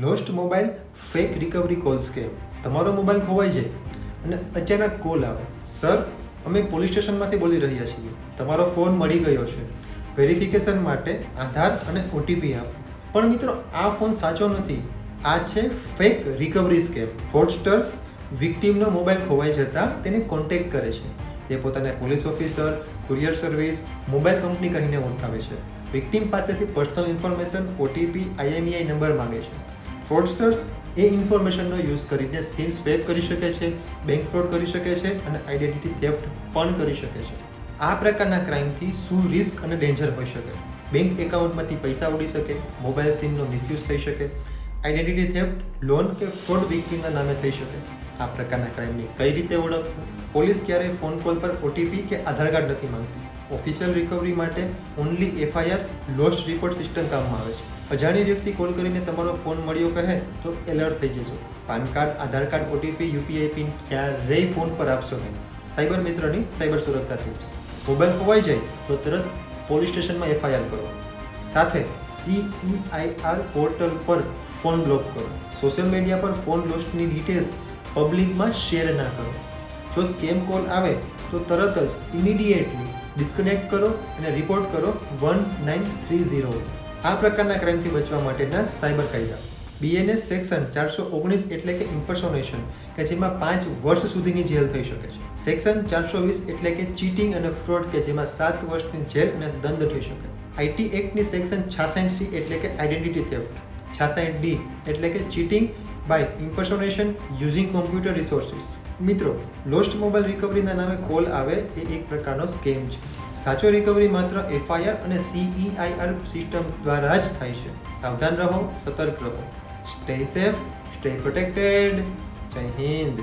Lost mobile fake recovery call scam. તમારો mobile ખોવાઈ જાય અને અચાનક કોલ આવે, સર અમે પોલીસ સ્ટેશનમાંથી બોલી રહ્યા છીએ, તમારો ફોન મળી ગયો છે, વેરિફિકેશન માટે આધાર અને ઓટીપી આપો. પણ મિત્રો, આ ફોન સાચો નથી, આ છે ફેક રિકવરી સ્કેમ. ફ્રોડસ્ટર્સ વિક્ટીમનો મોબાઈલ ખોવાઈ જતાં તેને કોન્ટેક્ટ કરે છે. તે પોતાને police officer, courier service, mobile company કહીને ઓળખાવે છે. વિક્ટીમ પાસેથી personal information, OTP, IMEI number માંગે છે. ફ્રોડસ્ટર્સ એ ઇન્ફોર્મેશનનો યુઝ કરીને સિમ સ્વેપ કરી શકે છે, બેંક ફ્રોડ કરી શકે છે અને આઈડેન્ટિટી થેફ્ટ પણ કરી શકે છે. આ પ્રકારના ક્રાઇમથી શું રિસ્ક અને ડેન્જર હોઈ શકે? બેંક એકાઉન્ટમાંથી પૈસા ઉડી શકે, મોબાઈલ સિમનો મિસયુઝ થઈ શકે, આઈડેન્ટિટી થેફ્ટ, લોન કે ફ્રોડ વિક્ટીમના નામે થઈ શકે. આ પ્રકારના ક્રાઇમની કઈ રીતે ઓળખવું? પોલીસ ક્યારેય ફોન કોલ પર ઓટીપી કે આધાર કાર્ડ નથી માંગતી. ઓફિશિયલ રિકવરી માટે only FIR, lost report system કામમાં આવે છે. અજાણી વ્યક્તિ કોલ કરીને તમારો ફોન મળ્યો કહે તો એલર્ટ થઈ જજો. પાન કાર્ડ, આધાર કાર્ડ, ઓટીપી, યુપીઆઈ પિન ક્યારેય ફોન પર આપશો નહીં. સાયબર મિત્રની સાયબર સુરક્ષા ટિપ્સ. મોબાઈલ ખોવાઈ જાય તો તરત પોલીસ સ્ટેશનમાં એફઆઈઆર કરો. સાથે CEIR પોર્ટલ પર ફોન બ્લોક કરો. સોશિયલ મીડિયા પર ફોન લોસ્ટની ડિટેલ્સ પબ્લિકમાં શેર ના કરો. જો સ્કેમ કોલ આવે તો તરત જ ઇમિડિયેટલી ડિસ્કનેક્ટ કરો અને રિપોર્ટ કરો 1930. આ પ્રકારના ક્રાઇમથી બચવા માટેના સાયબર કાયદા. BNS સેક્શન 419 એટલે કે ઇમ્પર્સોનેશન, કે જેમાં 5 વર્ષ સુધીની જેલ થઈ શકે છે. સેક્શન 420 એટલે કે ચીટિંગ અને ફ્રોડ, કે જેમાં 7 વર્ષની જેલ અને દંડ થઈ શકે. IT એક્ટની સેક્શન 66C એટલે કે આઈડેન્ટિટી થેફ્ટ, 66D એટલે કે cheating by impersonation using computer resources. મિત્રો, લોસ્ટ મોબાઈલ રિકવરીના નામે કોલ આવે એ એક પ્રકારનો સ્કેમ છે. સાચો રિકવરી માત્ર એફઆઈઆર અને CEIR સિસ્ટમ દ્વારા જ થાય છે. સાવધાન રહો, સતર્ક રહો. Stay safe, stay protected. જય હિન્દ.